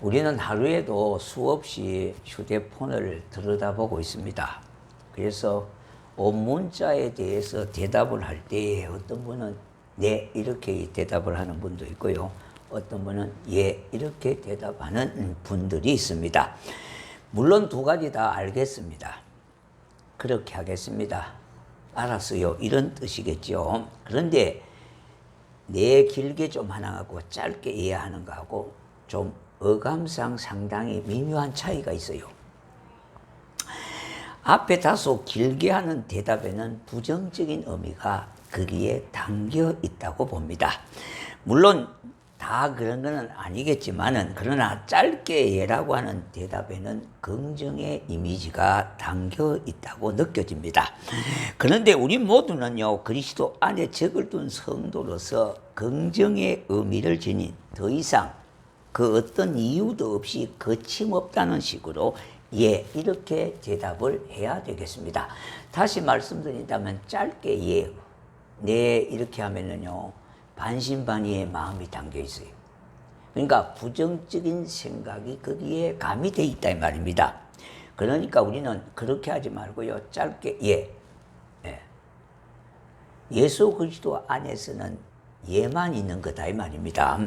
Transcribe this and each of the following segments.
우리는 하루에도 수없이 휴대폰을 들여다보고 있습니다. 그래서 문자에 대해서 대답을 할 때 어떤 분은 네 이렇게 대답을 하는 분도 있고요. 어떤 분은 예 이렇게 대답하는 분들이 있습니다. 물론 두 가지 다 알겠습니다. 그렇게 하겠습니다. 알았어요. 이런 뜻이겠죠. 그런데 네 길게 좀 하나 하고 짧게 이해하는 거하고 좀 어감상 상당히 미묘한 차이가 있어요. 앞에 다소 길게 하는 대답에는 부정적인 의미가 거기에 담겨 있다고 봅니다. 물론 다 그런 건 아니겠지만은 그러나 짧게 예라고 하는 대답에는 긍정의 이미지가 담겨 있다고 느껴집니다. 그런데 우리 모두는요 그리스도 안에 적을 둔 성도로서 긍정의 의미를 지닌 더 이상 그 어떤 이유도 없이 거침없다는 식으로 예 이렇게 대답을 해야 되겠습니다. 다시 말씀드린다면 짧게 예, 네 이렇게 하면은요 반신반의의 마음이 담겨 있어요. 그러니까 부정적인 생각이 거기에 가미되어 있다 이 말입니다. 그러니까 우리는 그렇게 하지 말고요 짧게 예, 예수 그리스도 안에서는 예만 있는 거다 이 말입니다.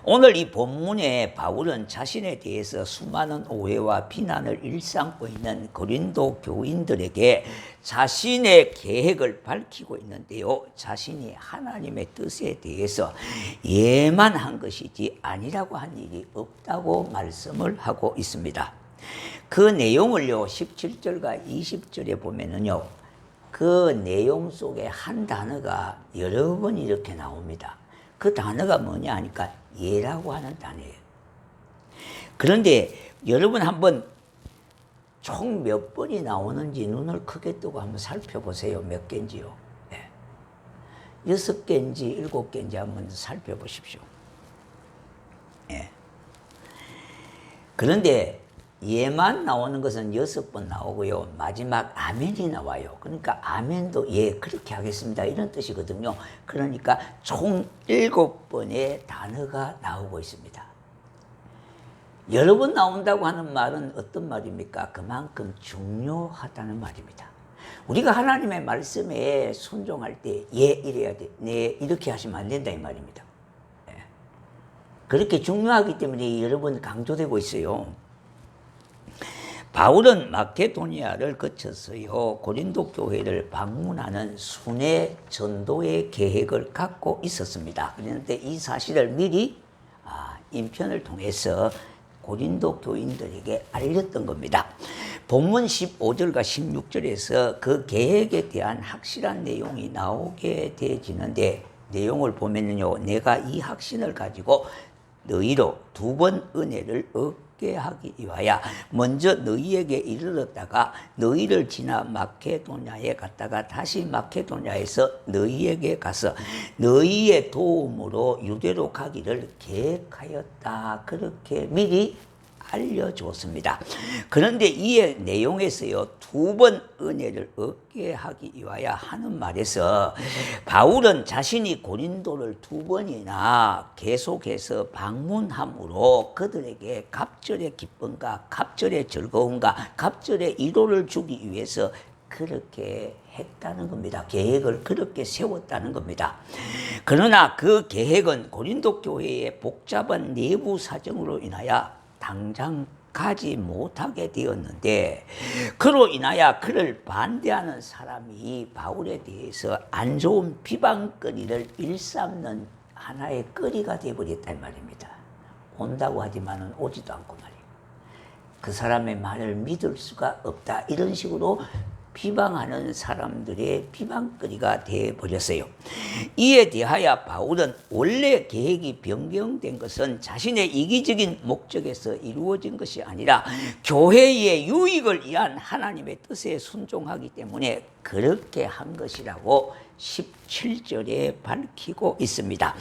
오늘 이 본문에 바울은 자신에 대해서 수많은 오해와 비난을 일삼고 있는 고린도 교인들에게 자신의 계획을 밝히고 있는데요. 자신이 하나님의 뜻에 대해서 예만 한 것이지 아니라고 한 일이 없다고 말씀을 하고 있습니다. 그 내용을요 17절과 20절에 보면은요 그 내용 속에 한 단어가 여러 번 이렇게 나옵니다. 그 단어가 뭐냐 하니까 예라고 하는 단어예요. 그런데 여러분 한번 총 몇 번이 나오는지 눈을 크게 뜨고 한번 살펴보세요. 몇 개인지요. 6개인지 7개인지 한번 살펴보십시오. 그런데 예만 나오는 것은 6번 나오고요. 마지막 아멘이 나와요. 그러니까 아멘도 예 그렇게 하겠습니다. 이런 뜻이거든요. 그러니까 총 7번의 단어가 나오고 있습니다. 여러 번 나온다고 하는 말은 어떤 말입니까? 그만큼 중요하다는 말입니다. 우리가 하나님의 말씀에 순종할 때 예 이래야 돼. 네 이렇게 하시면 안 된다 이 말입니다. 그렇게 중요하기 때문에 여러 번 강조되고 있어요. 바울은 마케도니아를 거쳐서요 고린도 교회를 방문하는 순회 전도의 계획을 갖고 있었습니다. 그런데 이 사실을 미리 인편을 통해서 고린도 교인들에게 알렸던 겁니다. 본문 15절과 16절에서 그 계획에 대한 확실한 내용이 나오게 되어지는데 내용을 보면요 내가 이 확신을 가지고 너희로 2번 은혜를 얻게 하기 위하여 먼저 너희에게 이르렀다가 너희를 지나 마케도냐에 갔다가 다시 마케도냐에서 너희에게 가서 너희의 도움으로 유대로 가기를 계획하였다. 그렇게 미리 알려주었습니다. 그런데 이 내용에서요 2번 은혜를 얻게 하기 위하여 하는 말에서 바울은 자신이 고린도를 2번이나 계속해서 방문함으로 그들에게 갑절의 기쁨과 갑절의 즐거움과 갑절의 위로를 주기 위해서 그렇게 했다는 겁니다. 계획을 그렇게 세웠다는 겁니다. 그러나 그 계획은 고린도 교회의 복잡한 내부 사정으로 인하여 당장 가지 못하게 되었는데 그로 인하여 그를 반대하는 사람이 바울에 대해서 안 좋은 비방거리를 일삼는 하나의 거리가 되어버렸단 말입니다. 온다고 하지만은 오지도 않고 말이에요. 그 사람의 말을 믿을 수가 없다. 이런 식으로 비방하는 사람들의 비방거리가 되어버렸어요. 이에 대하여 바울은 원래 계획이 변경된 것은 자신의 이기적인 목적에서 이루어진 것이 아니라 교회의 유익을 위한 하나님의 뜻에 순종하기 때문에 그렇게 한 것이라고 17절에 밝히고 있습니다.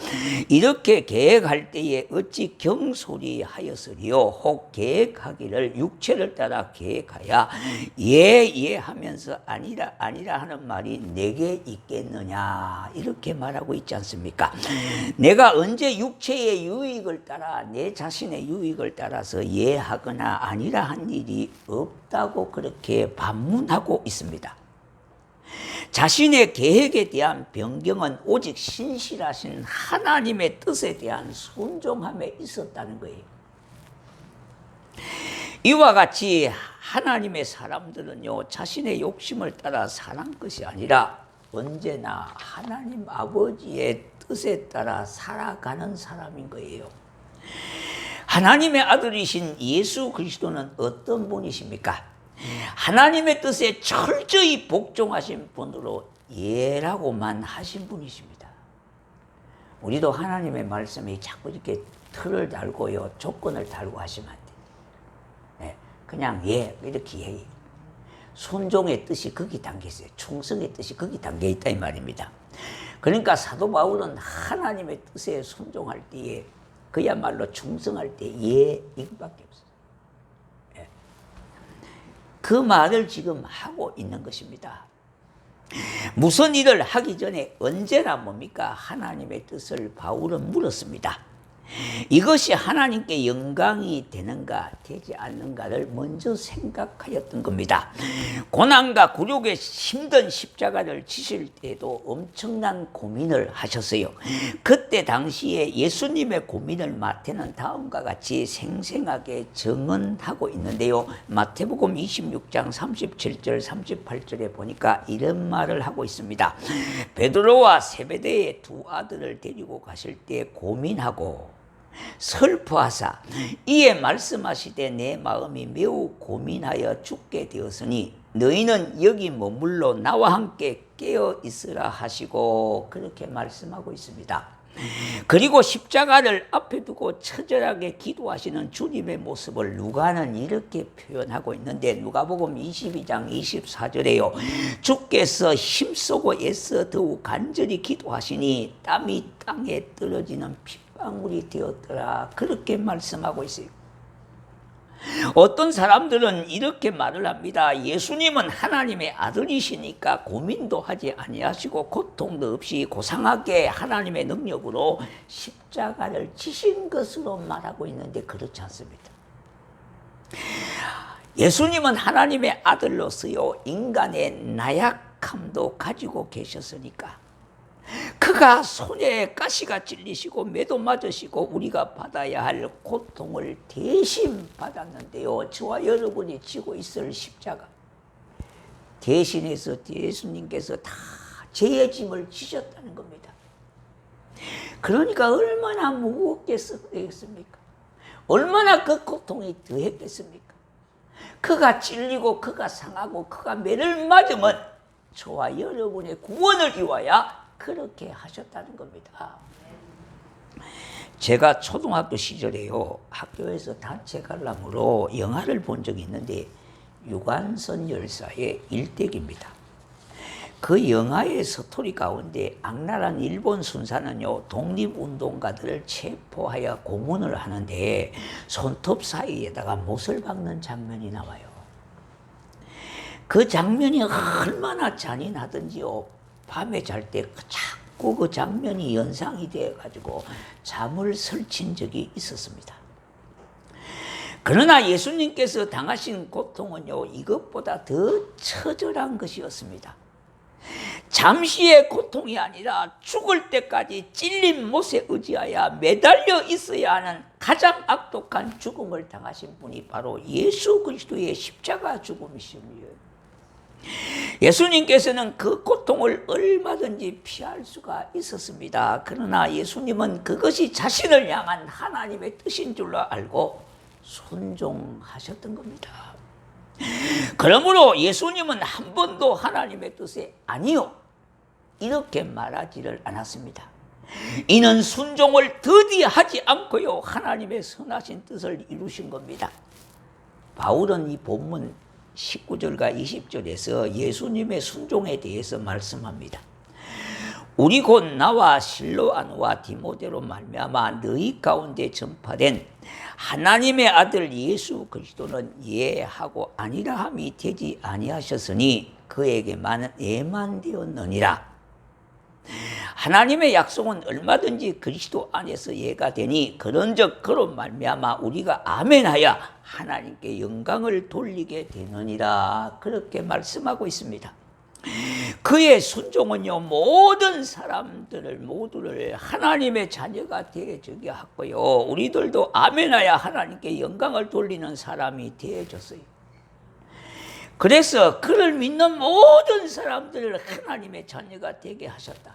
이렇게 계획할 때에 어찌 경솔이하였으리요. 혹 계획하기를 육체를 따라 계획하여 하면서 아니라 하는 말이 내게 있겠느냐, 이렇게 말하고 있지 않습니까? 내가 언제 육체의 유익을 따라, 내 자신의 유익을 따라서 하거나 아니라 한 일이 없다고 그렇게 반문하고 있습니다. 자신의 계획에 대한 변경은 오직 신실하신 하나님의 뜻에 대한 순종함에 있었다는 거예요. 이와 같이 하나님의 사람들은요, 자신의 욕심을 따라 사는 것이 아니라 언제나 하나님 아버지의 뜻에 따라 살아가는 사람인 거예요. 하나님의 아들이신 예수 그리스도는 어떤 분이십니까? 하나님의 뜻에 철저히 복종하신 분으로 예라고만 하신 분이십니다. 우리도 하나님의 말씀에 자꾸 이렇게 틀을 달고요, 조건을 달고 하시면 안 돼요. 네, 그냥 이렇게 순종의 뜻이 거기 담겨 있어요. 충성의 뜻이 거기 담겨 있다 이 말입니다. 그러니까 사도 바울은 하나님의 뜻에 순종할 때에 그야말로 충성할 때 이것밖에 없어요. 그 말을 지금 하고 있는 것입니다. 무슨 일을 하기 전에 언제나 뭡니까? 하나님의 뜻을 바울은 물었습니다. 이것이 하나님께 영광이 되는가 되지 않는가를 먼저 생각하였던 겁니다. 고난과 굴욕에 힘든 십자가를 지실 때에도 엄청난 고민을 하셨어요. 그때 당시에 예수님의 고민을 마태는 다음과 같이 생생하게 증언하고 있는데요. 마태복음 26장 37절 38절에 보니까 이런 말을 하고 있습니다. 베드로와 세베대의 두 아들을 데리고 가실 때 고민하고 슬퍼하사 이에 말씀하시되 내 마음이 매우 고민하여 죽게 되었으니 너희는 여기 머물러 나와 함께 깨어 있으라 하시고, 그렇게 말씀하고 있습니다. 그리고 십자가를 앞에 두고 처절하게 기도하시는 주님의 모습을 누가는 이렇게 표현하고 있는데, 누가복음 22장 24절에요. 주께서 힘쓰고 애써 더욱 간절히 기도하시니 땀이 땅에 떨어지는 핏방울이 되었더라, 그렇게 말씀하고 있어요. 어떤 사람들은 이렇게 말을 합니다. 예수님은 하나님의 아들이시니까 고민도 하지 아니하시고 고통도 없이 고상하게 하나님의 능력으로 십자가를 지신 것으로 말하고 있는데 그렇지 않습니다. 예수님은 하나님의 아들로서요, 인간의 나약함도 가지고 계셨으니까 그가 손에 가시가 찔리시고 매도 맞으시고 우리가 받아야 할 고통을 대신 받았는데요, 저와 여러분이 지고 있을 십자가 대신해서 예수님께서 다 죄의 짐을 지셨다는 겁니다. 그러니까 얼마나 무겁겠습니까? 얼마나 그 고통이 더했겠습니까? 그가 찔리고 그가 상하고 그가 매를 맞으면 저와 여러분의 구원을 위하여 그렇게 하셨다는 겁니다. 제가 초등학교 시절에요, 학교에서 단체 관람으로 영화를 본 적이 있는데 유관선 열사의 일대기입니다. 그 영화의 스토리 가운데 악랄한 일본 순사는요, 독립운동가들을 체포하여 고문을 하는데 손톱 사이에다가 못을 박는 장면이 나와요. 그 장면이 얼마나 잔인하던지요, 밤에 잘 때 자꾸 그 장면이 연상이 되어가지고 잠을 설친 적이 있었습니다. 그러나 예수님께서 당하신 고통은요, 이것보다 더 처절한 것이었습니다. 잠시의 고통이 아니라 죽을 때까지 찔린 못에 의지하여 매달려 있어야 하는 가장 악독한 죽음을 당하신 분이 바로 예수 그리스도의 십자가 죽음이십니다. 예수님께서는 그 고통을 얼마든지 피할 수가 있었습니다. 그러나 예수님은 그것이 자신을 향한 하나님의 뜻인 줄로 알고 순종하셨던 겁니다. 그러므로 예수님은 한 번도 하나님의 뜻에 아니요, 이렇게 말하지를 않았습니다. 이는 순종을 더디하지 않고요, 하나님의 선하신 뜻을 이루신 겁니다. 바울은 이 본문 19절과 20절에서 예수님의 순종에 대해서 말씀합니다. 우리 곧 나와 실로아노와 디모데로 말미암아 너희 가운데 전파된 하나님의 아들 예수 그리스도는 예하고 아니라함이 되지 아니하셨으니 그에게만 예만되었느니라. 하나님의 약속은 얼마든지 그리스도 안에서 예가 되니 그런즉 그로 말미암아 우리가 아멘하여 하나님께 영광을 돌리게 되느니라. 그렇게 말씀하고 있습니다. 그의 순종은요 모든 사람들을 모두를 하나님의 자녀가 되어주게 하고요, 우리들도 아멘하여 하나님께 영광을 돌리는 사람이 되어졌어요. 그래서 그를 믿는 모든 사람들을 하나님의 자녀가 되게 하셨다.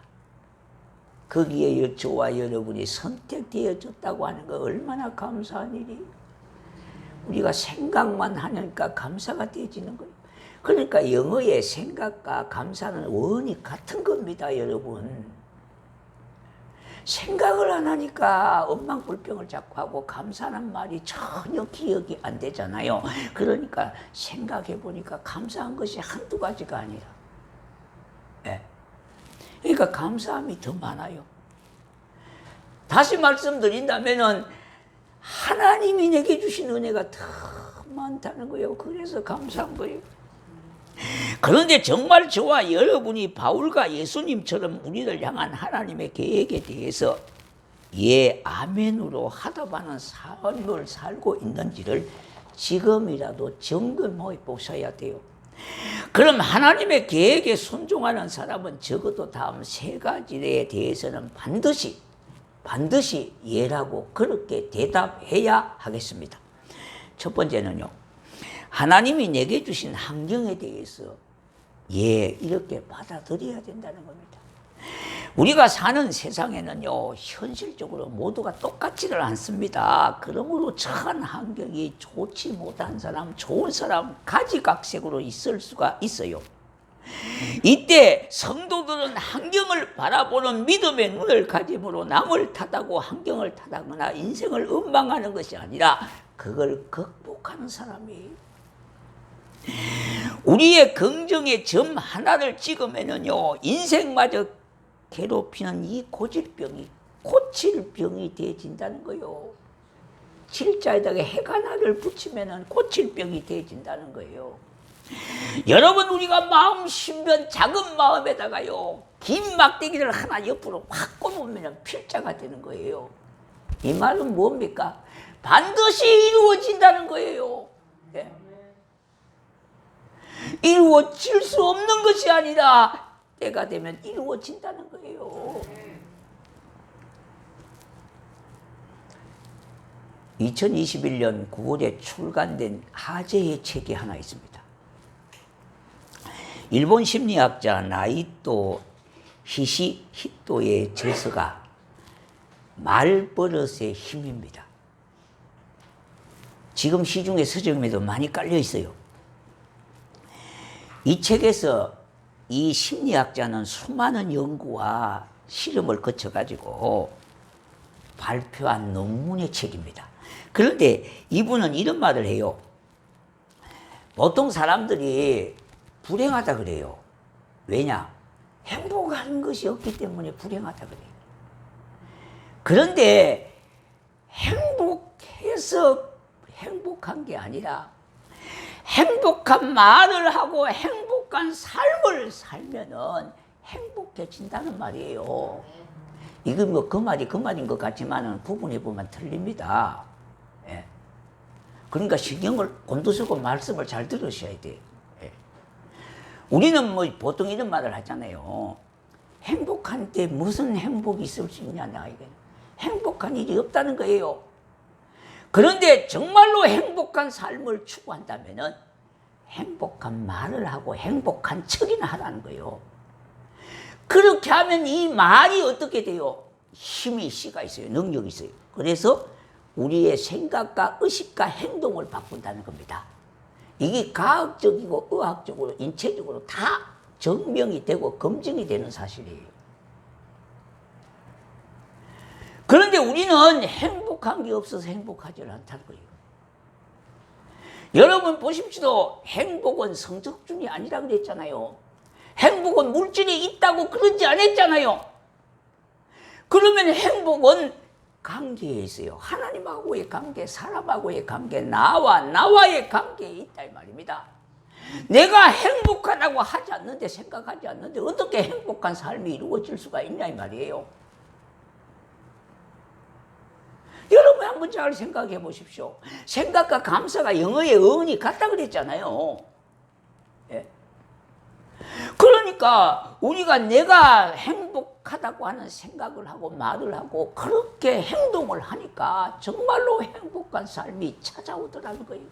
거기에 저와 여러분이 선택되어졌다고 하는 거 얼마나 감사한 일이. 우리가 생각만 하니까 감사가 되어지는 거예요. 그러니까 영어의 생각과 감사는 원이 같은 겁니다, 여러분. 생각을 안 하니까 엉망불평을 자꾸 하고 감사는 말이 전혀 기억이 안 되잖아요. 그러니까 생각해 보니까 감사한 것이 한두 가지가 아니라, 그러니까 감사함이 더 많아요. 다시 말씀드린다면은 하나님이 내게 주신 은혜가 더 많다는 거예요. 그래서 감사한 거예요. 그런데 정말 저와 여러분이 바울과 예수님처럼 우리를 향한 하나님의 계획에 대해서 아멘으로 하답하는 삶을 살고 있는지를 지금이라도 점검해 보셔야 돼요. 그럼 하나님의 계획에 순종하는 사람은 적어도 다음 세 가지에 대해서는 반드시 예라고 그렇게 대답해야 하겠습니다. 첫 번째는요, 하나님이 내게 주신 환경에 대해서 이렇게 받아들여야 된다는 겁니다. 우리가 사는 세상에는요 현실적으로 모두가 똑같지를 않습니다. 그러므로 처한 환경이 좋지 못한 사람, 좋은 사람 가지각색으로 있을 수가 있어요. 이때 성도들은 환경을 바라보는 믿음의 눈을 가짐으로 남을 탓하고 환경을 탓하거나 인생을 원망하는 것이 아니라 그걸 극복하는 사람이에요. 우리의 긍정의 점 하나를 찍으면요 인생마저 괴롭히는 이 고질병이 고칠 병이 되어진다는 거예요. 질자에다가 해가 나를 붙이면 고칠 병이 되어진다는 거예요. 여러분, 우리가 마음 신변 작은 마음에다가요 긴 막대기를 하나 옆으로 확 꼽으면 필자가 되는 거예요. 이 말은 뭡니까? 반드시 이루어진다는 거예요. 이루어질 수 없는 것이 아니라 때가 되면 이루어진다는 거예요. 2021년 9월에 출간된 하재의 책이 하나 있습니다. 일본 심리학자 나이토 히시히토의 저서가 말버릇의 힘입니다. 지금 시중에 서점에도 많이 깔려 있어요. 이 책에서 이 심리학자는 수많은 연구와 실험을 거쳐가지고 발표한 논문의 책입니다. 그런데 이분은 이런 말을 해요. 보통 사람들이 불행하다 그래요. 왜냐? 행복한 것이 없기 때문에 불행하다 그래요. 그런데 행복해서 행복한 게 아니라 행복한 말을 하고 행복한 삶을 살면은 행복해진다는 말이에요. 이거 뭐 그 말인 것 같지만은 부분에 보면 틀립니다. 그러니까 신경을 곤두서고 말씀을 잘 들으셔야 돼요. 우리는 뭐 보통 이런 말을 하잖아요. 행복한 때 무슨 행복이 있을 수 있냐냐, 이게 행복한 일이 없다는 거예요. 그런데 정말로 행복한 삶을 추구한다면은 행복한 말을 하고 행복한 척이나 하라는 거예요. 그렇게 하면 이 말이 어떻게 돼요? 힘이 씨가 있어요. 능력이 있어요. 그래서 우리의 생각과 의식과 행동을 바꾼다는 겁니다. 이게 과학적이고 의학적으로 인체적으로 다 증명이 되고 검증이 되는 사실이에요. 그런데 우리는 행복한 게 없어서 행복하지 않다는 거예요. 여러분 보십시오. 행복은 성적준이 아니라 그랬잖아요. 행복은 물질에 있다고 그러지 않았잖아요. 그러면 행복은 관계에 있어요. 하나님하고의 관계, 사람하고의 관계, 나와의 관계에 있다 이 말입니다. 내가 행복하다고 하지 않는데, 생각하지 않는데 어떻게 행복한 삶이 이루어질 수가 있냐 이 말이에요. 여러분 한번 잘 생각해 보십시오. 생각과 감사가 영어의 어원이 같다 그랬잖아요. 예. 그러니까 우리가 내가 행복하다고 하는 생각을 하고 말을 하고 그렇게 행동을 하니까 정말로 행복한 삶이 찾아오더라는 거예요.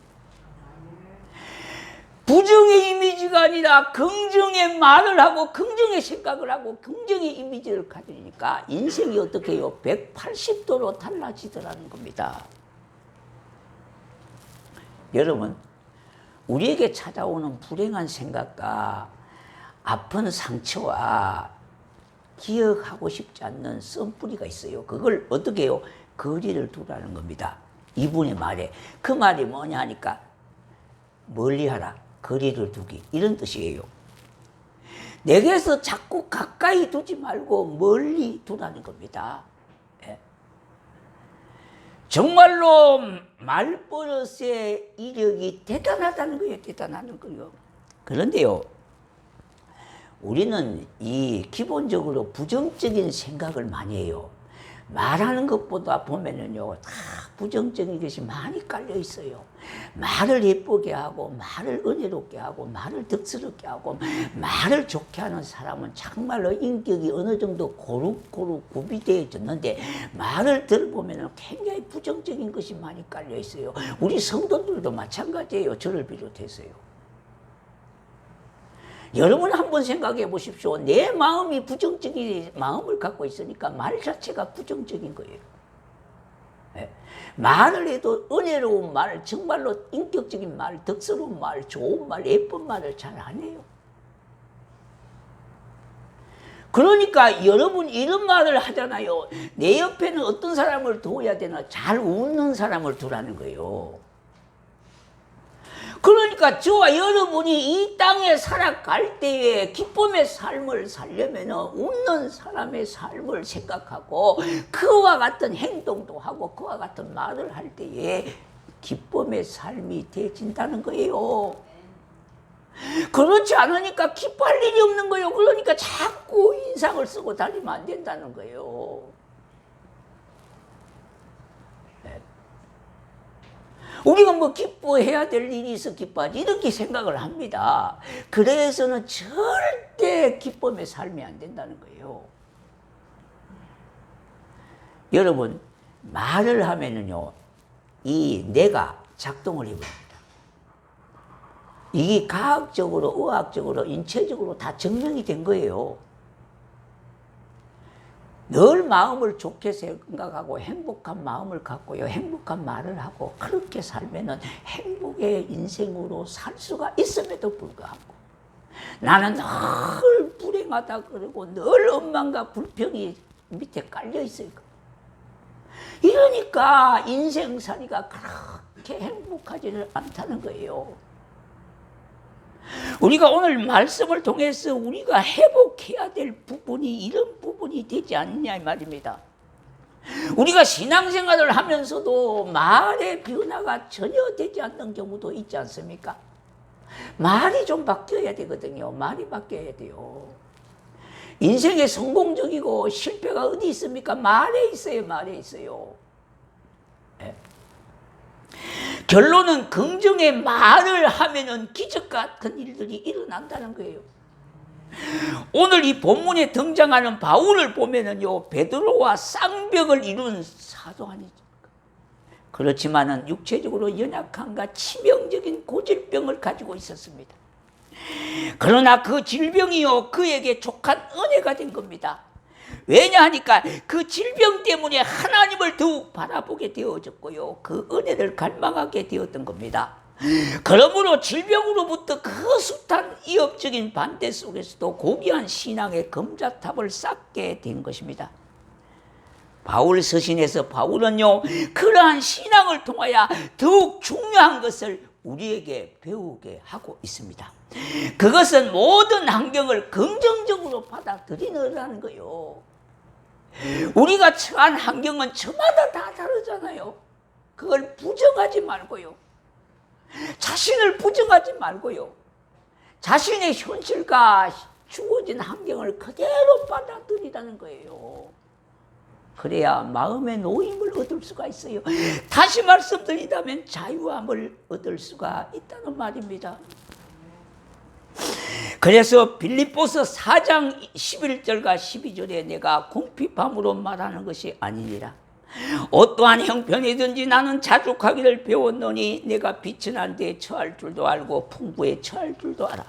부정의 이미지가 아니라 긍정의 말을 하고 긍정의 생각을 하고 긍정의 이미지를 가지니까 인생이 어떻게 해요? 180도로 달라지더라는 겁니다. 여러분, 우리에게 찾아오는 불행한 생각과 아픈 상처와 기억하고 싶지 않는 썸뿌리가 있어요. 그걸 어떻게 해요? 거리를 두라는 겁니다. 이분의 말에. 그 말이 뭐냐 하니까 멀리하라, 거리를 두기, 이런 뜻이에요. 내게서 자꾸 가까이 두지 말고 멀리 두라는 겁니다. 예. 정말로 말버릇의 이력이 대단하다는 거예요. 대단하는 거예요. 그런데요, 우리는 이 기본적으로 부정적인 생각을 많이 해요. 말하는 것보다 보면은요, 다 부정적인 것이 많이 깔려 있어요. 말을 예쁘게 하고, 말을 은혜롭게 하고, 말을 덕스럽게 하고, 말을 좋게 하는 사람은 정말로 인격이 어느 정도 고루고루 구비되어졌는데, 말을 들어보면은 굉장히 부정적인 것이 많이 깔려 있어요. 우리 성도들도 마찬가지예요. 저를 비롯해서요. 여러분 한번 생각해 보십시오. 내 마음이 부정적인 마음을 갖고 있으니까 말 자체가 부정적인 거예요. 네. 말을 해도 은혜로운 말, 정말로 인격적인 말, 덕스러운 말, 좋은 말, 예쁜 말을 잘 안 해요. 그러니까 여러분 이런 말을 하잖아요. 내 옆에는 어떤 사람을 두어야 되나? 잘 웃는 사람을 두라는 거예요. 그러니까 저와 여러분이 이 땅에 살아갈 때에 기쁨의 삶을 살려면 웃는 사람의 삶을 생각하고 그와 같은 행동도 하고 그와 같은 말을 할 때에 기쁨의 삶이 되어진다는 거예요. 그렇지 않으니까 기뻐할 일이 없는 거예요. 그러니까 자꾸 인상을 쓰고 다니면 안 된다는 거예요. 우리가 뭐 기뻐해야 될 일이 있어 기뻐하지 이렇게 생각을 합니다. 그래서는 절대 기쁨의 삶이 안 된다는 거예요. 여러분 말을 하면은요 이 뇌가 작동을 해버립니다. 이게 과학적으로 의학적으로 인체적으로 다 증명이 된 거예요. 늘 마음을 좋게 생각하고 행복한 마음을 갖고요. 행복한 말을 하고 그렇게 살면은 행복의 인생으로 살 수가 있음에도 불구하고 나는 늘 불행하다 그러고 늘 원망과 불평이 밑에 깔려 있어요. 이러니까 인생살이가 그렇게 행복하지는 않다는 거예요. 우리가 오늘 말씀을 통해서 우리가 회복해야 될 부분이 이런 부분이 되지 않느냐 이 말입니다. 우리가 신앙생활을 하면서도 말의 변화가 전혀 되지 않는 경우도 있지 않습니까? 말이 좀 바뀌어야 되거든요. 말이 바뀌어야 돼요. 인생에 성공적이고 실패가 어디 있습니까? 말에 있어요. 말에 있어요. 네. 결론은 긍정의 말을 하면은 기적 같은 일들이 일어난다는 거예요. 오늘 이 본문에 등장하는 바울을 보면은요, 베드로와 쌍벽을 이룬 사도 아니죠. 그렇지만은 육체적으로 연약함과 치명적인 고질병을 가지고 있었습니다. 그러나 그 질병이요, 그에게 족한 은혜가 된 겁니다. 왜냐하니까 그 질병 때문에 하나님을 더욱 바라보게 되어졌고요. 그 은혜를 갈망하게 되었던 겁니다. 그러므로 질병으로부터 그 숱한 이업적인 반대 속에서도 고귀한 신앙의 금자탑을 쌓게 된 것입니다. 바울 서신에서 바울은요, 그러한 신앙을 통하여 더욱 중요한 것을 우리에게 배우게 하고 있습니다. 그것은 모든 환경을 긍정적으로 받아들이느라는 거요. 우리가 처한 환경은 저마다 다 다르잖아요. 그걸 부정하지 말고요. 자신을 부정하지 말고요. 자신의 현실과 주어진 환경을 그대로 받아들이라는 거예요. 그래야 마음의 노임을 얻을 수가 있어요. 다시 말씀드린다면 자유함을 얻을 수가 있다는 말입니다. 그래서 빌립보서 4장 11절과 12절에 내가 궁핍함으로 말하는 것이 아니니라. 어떠한 형편이든지 나는 자족하기를 배웠노니 내가 비천한 데에 처할 줄도 알고 풍부에 처할 줄도 알아.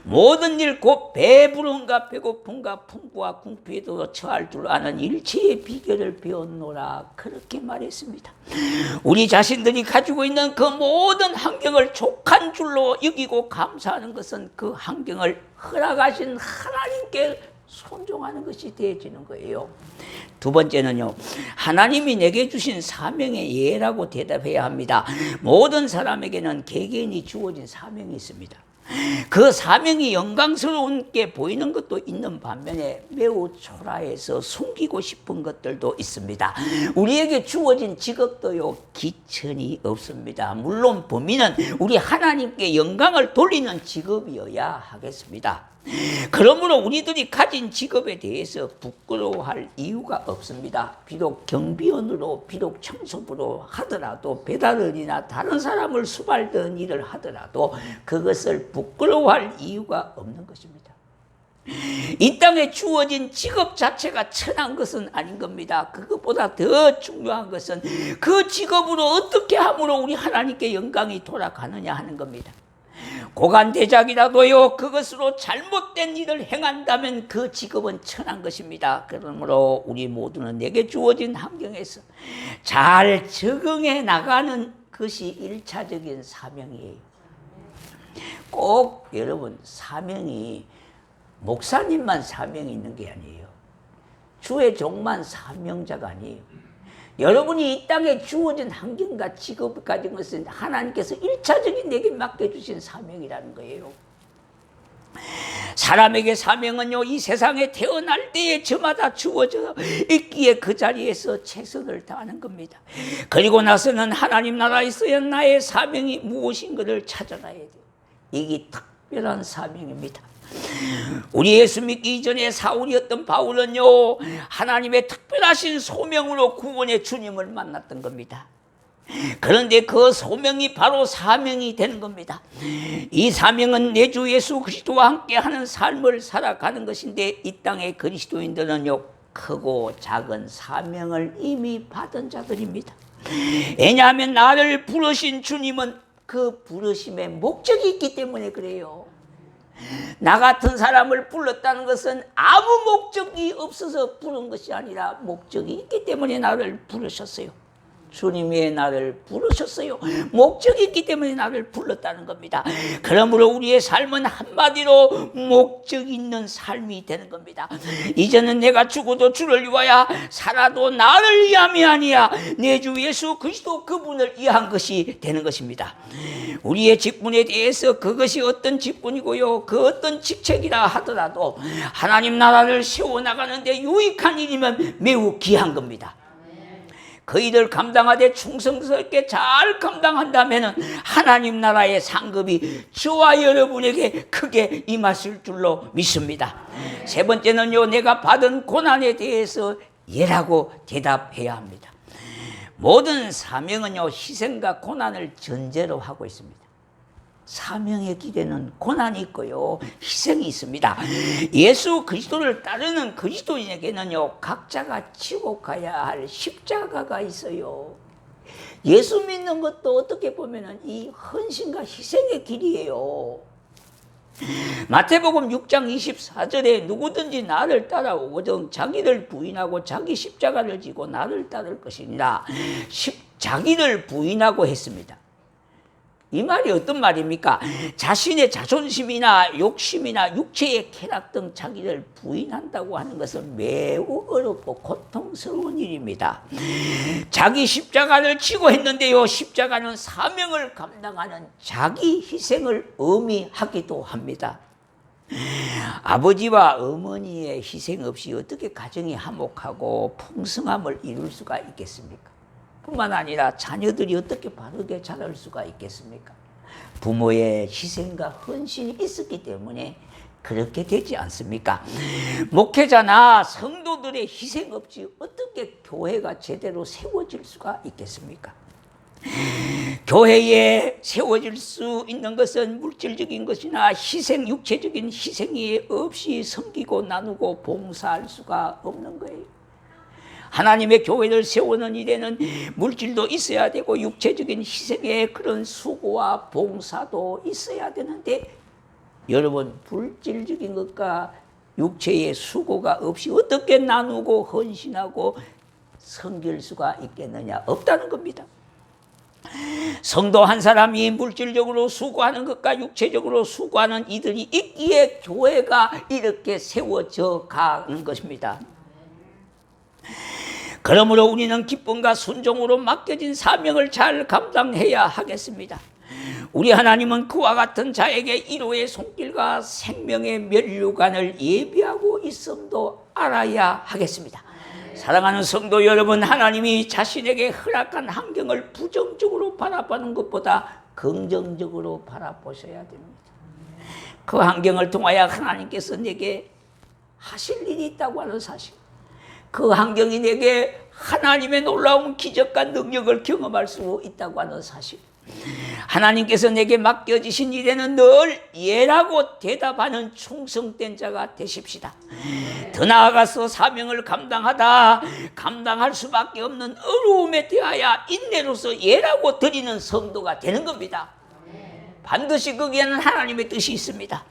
모든 일 곧 배부름과 배고픔과 풍부와 궁핍에도 처할 줄 아는 일체의 비결을 배웠노라. 그렇게 말했습니다. 우리 자신들이 가지고 있는 그 모든 환경을 족한 줄로 여기고 감사하는 것은 그 환경을 허락하신 하나님께 순종하는 것이 되어지는 거예요. 두 번째는요, 하나님이 내게 주신 사명의 예라고 대답해야 합니다. 모든 사람에게는 개개인이 주어진 사명이 있습니다. 그 사명이 영광스러운 게 보이는 것도 있는 반면에 매우 초라해서 숨기고 싶은 것들도 있습니다. 우리에게 주어진 직업도요, 기천이 없습니다. 물론 범위는 우리 하나님께 영광을 돌리는 직업이어야 하겠습니다. 그러므로 우리들이 가진 직업에 대해서 부끄러워할 이유가 없습니다. 비록 경비원으로, 비록 청소부로 하더라도, 배달원이나 다른 사람을 수발던 일을 하더라도 그것을 부끄러워할 이유가 없는 것입니다. 이 땅에 주어진 직업 자체가 천한 것은 아닌 겁니다. 그것보다 더 중요한 것은 그 직업으로 어떻게 함으로 우리 하나님께 영광이 돌아가느냐 하는 겁니다. 고관대작이라도요, 그것으로 잘못된 일을 행한다면 그 직업은 천한 것입니다. 그러므로 우리 모두는 내게 주어진 환경에서 잘 적응해 나가는 것이 일차적인 사명이에요. 꼭 여러분, 사명이 목사님만 사명이 있는 게 아니에요. 주의 종만 사명자가 아니에요. 여러분이 이 땅에 주어진 환경과 직업을 가진 것은 하나님께서 일차적인 내게 맡겨주신 사명이라는 거예요. 사람에게 사명은요, 이 세상에 태어날 때에 저마다 주어져 있기에 그 자리에서 최선을 다하는 겁니다. 그리고 나서는 하나님 나라에서의 나의 사명이 무엇인 것을 찾아가야 돼요. 이게 특별한 사명입니다. 우리 예수 믿기 이전에 사울이었던 바울은요, 하나님의 특별하신 소명으로 구원의 주님을 만났던 겁니다. 그런데 그 소명이 바로 사명이 되는 겁니다. 이 사명은 내 주 예수 그리스도와 함께하는 삶을 살아가는 것인데, 이 땅의 그리스도인들은요, 크고 작은 사명을 이미 받은 자들입니다. 왜냐하면 나를 부르신 주님은 그 부르심의 목적이 있기 때문에 그래요. 나 같은 사람을 불렀다는 것은 아무 목적이 없어서 부른 것이 아니라 목적이 있기 때문에 나를 부르셨어요. 주님이 나를 부르셨어요. 목적이 있기 때문에 나를 불렀다는 겁니다. 그러므로 우리의 삶은 한마디로 목적 있는 삶이 되는 겁니다. 이제는 내가 죽어도 주를 위하여 살아도 나를 위함이 아니야 내 주 예수 그리스도 그분을 위한 것이 되는 것입니다. 우리의 직분에 대해서 그것이 어떤 직분이고요, 그 어떤 직책이라 하더라도 하나님 나라를 세워나가는데 유익한 일이면 매우 귀한 겁니다. 그 일을 감당하되 충성스럽게 잘 감당한다면 하나님 나라의 상급이 저와 여러분에게 크게 임하실 줄로 믿습니다. 세 번째는요, 내가 받은 고난에 대해서 예라고 대답해야 합니다. 모든 사명은요, 희생과 고난을 전제로 하고 있습니다. 사명의 길에는 고난이 있고요, 희생이 있습니다. 예수 그리스도를 따르는 그리스도인에게는요, 각자가 지고 가야 할 십자가가 있어요. 예수 믿는 것도 어떻게 보면 이 헌신과 희생의 길이에요. 마태복음 6장 24절에 누구든지 나를 따라오거든 자기를 부인하고 자기 십자가를 지고 나를 따를 것이니라. 자기를 부인하고 했습니다. 이 말이 어떤 말입니까? 자신의 자존심이나 욕심이나 육체의 쾌락 등 자기를 부인한다고 하는 것은 매우 어렵고 고통스러운 일입니다. 자기 십자가를 지고 했는데요, 십자가는 사명을 감당하는 자기 희생을 의미하기도 합니다. 아버지와 어머니의 희생 없이 어떻게 가정이 화목하고 풍성함을 이룰 수가 있겠습니까? 뿐만 아니라 자녀들이 어떻게 바르게 자랄 수가 있겠습니까? 부모의 희생과 헌신이 있었기 때문에 그렇게 되지 않습니까? 목회자나 성도들의 희생 없이 어떻게 교회가 제대로 세워질 수가 있겠습니까? 교회에 세워질 수 있는 것은 물질적인 것이나 희생, 육체적인 희생이 없이 섬기고 나누고 봉사할 수가 없는 거예요. 하나님의 교회를 세우는 일에는 물질도 있어야 되고 육체적인 희생의 그런 수고와 봉사도 있어야 되는데, 여러분, 물질적인 것과 육체의 수고가 없이 어떻게 나누고 헌신하고 섬길 수가 있겠느냐? 없다는 겁니다. 성도 한 사람이 물질적으로 수고하는 것과 육체적으로 수고하는 이들이 있기에 교회가 이렇게 세워져 가는 것입니다. 그러므로 우리는 기쁨과 순종으로 맡겨진 사명을 잘 감당해야 하겠습니다. 우리 하나님은 그와 같은 자에게 일호의 손길과 생명의 면류관을 예비하고 있음도 알아야 하겠습니다. 사랑하는 성도 여러분, 하나님이 자신에게 허락한 환경을 부정적으로 바라보는 것보다 긍정적으로 바라보셔야 됩니다. 그 환경을 통하여 하나님께서 내게 하실 일이 있다고 하는 사실, 그 환경이 내게 하나님의 놀라운 기적과 능력을 경험할 수 있다고 하는 사실, 하나님께서 내게 맡겨주신 일에는 늘 예라고 대답하는 충성된 자가 되십시다. 더 나아가서 사명을 감당할 수밖에 없는 어려움에 대하여 인내로서 예라고 드리는 성도가 되는 겁니다. 반드시 거기에는 하나님의 뜻이 있습니다.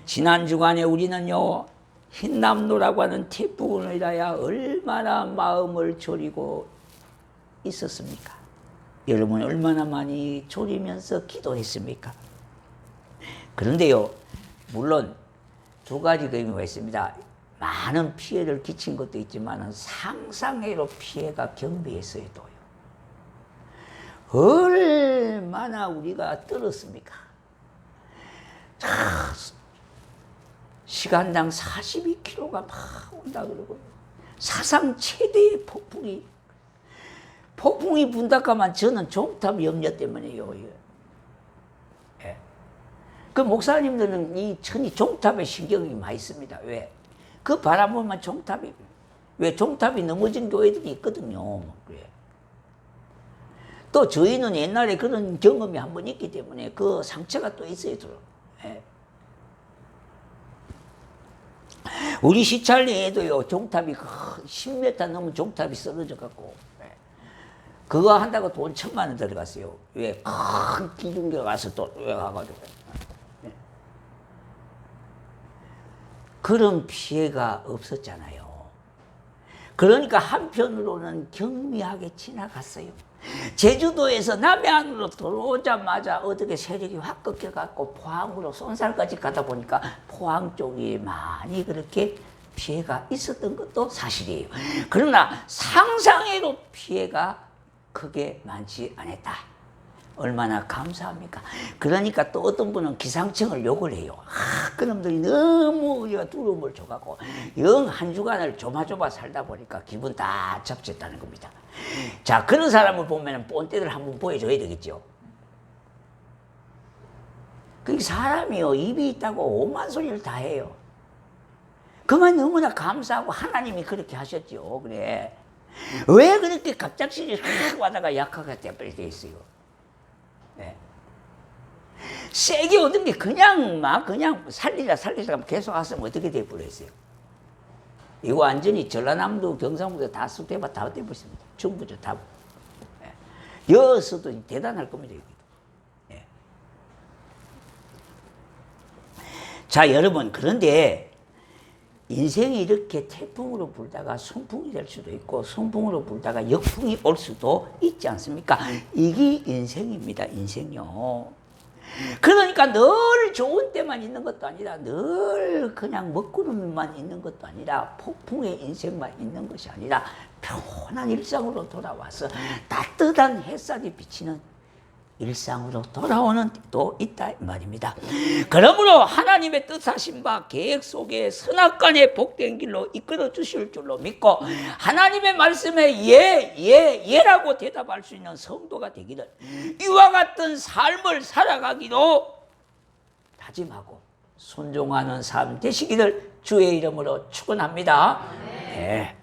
지난 주간에 우리는요, 흰남노라고 하는 태풍을 인하여 얼마나 마음을 졸이고 있었습니까? 여러분, 얼마나 많이 졸이면서 기도했습니까? 그런데요, 물론 두 가지 의미가 있습니다. 많은 피해를 끼친 것도 있지만 상상외로 피해가 경비했어요. 얼마나 우리가 떨었습니까? 시간당 42km가 막 온다 그러고, 사상 최대의 폭풍이 분다가만 저는 종탑 염려 때문에요. 예. 그 목사님들은 이 천이 종탑에 신경이 많이 씁니다. 왜? 그 바라보면 종탑이, 왜 종탑이 넘어진 교회들이 있거든요. 그래. 또 저희는 옛날에 그런 경험이 한 번 있기 때문에 그 상처가 또 있어요. 예. 우리 시찰리에도요, 종탑이 10m 넘은 종탑이 쓰러져 갖고, 그거 한다고 돈 1,000만 원 들어갔어요. 왜? 큰 기둥에 가서 또 가가지고. 그런 피해가 없었잖아요. 그러니까 한편으로는 경미하게 지나갔어요. 제주도에서 남해안으로 들어오자마자 어떻게 세력이 확 꺾여갖고 포항으로 손살까지 가다 보니까 포항 쪽이 많이 그렇게 피해가 있었던 것도 사실이에요. 그러나 상상외로 피해가 크게 많지 않았다. 얼마나 감사합니까? 그러니까 또 어떤 분은 기상청을 욕을 해요. 그놈들이 너무 우리가 두려움을 줘갖고 영 한 주간을 조마조마 살다 보니까 기분 다 잡쳤다는 겁니다. 자, 그런 사람을 보면 본때를 한번 보여줘야 되겠죠. 그 사람이요, 입이 있다고 오만 소리를 다 해요. 그만 너무나 감사하고 하나님이 그렇게 하셨죠. 그래. 왜 그렇게 갑작스레 확 와다가 약하게 돼버리게 있어요? 네. 세게 오던 게 그냥 살리자 하면 계속 왔으면 어떻게 돼버렸어요? 이거 완전히 전라남도, 경상북도 다 쑥대밭 다 돼버렸습니다. 중부죠, 다. 네. 여수도 대단할 겁니다. 네. 자, 여러분, 그런데 인생이 이렇게 태풍으로 불다가 순풍이 될 수도 있고 순풍으로 불다가 역풍이 올 수도 있지 않습니까? 이게 인생입니다. 인생요. 그러니까 늘 좋은 때만 있는 것도 아니라 늘 그냥 먹구름만 있는 것도 아니라 폭풍의 인생만 있는 것이 아니라 편한 일상으로 돌아와서 따뜻한 햇살이 비치는 일상으로 돌아오는 때도 있다 이 말입니다. 그러므로 하나님의 뜻하신 바 계획 속에 선악간의 복된 길로 이끌어 주실 줄로 믿고 하나님의 말씀에 예라고 대답할 수 있는 성도가 되기를, 이와 같은 삶을 살아가기로 다짐하고 순종하는 삶 되시기를 주의 이름으로 축원합니다. 네.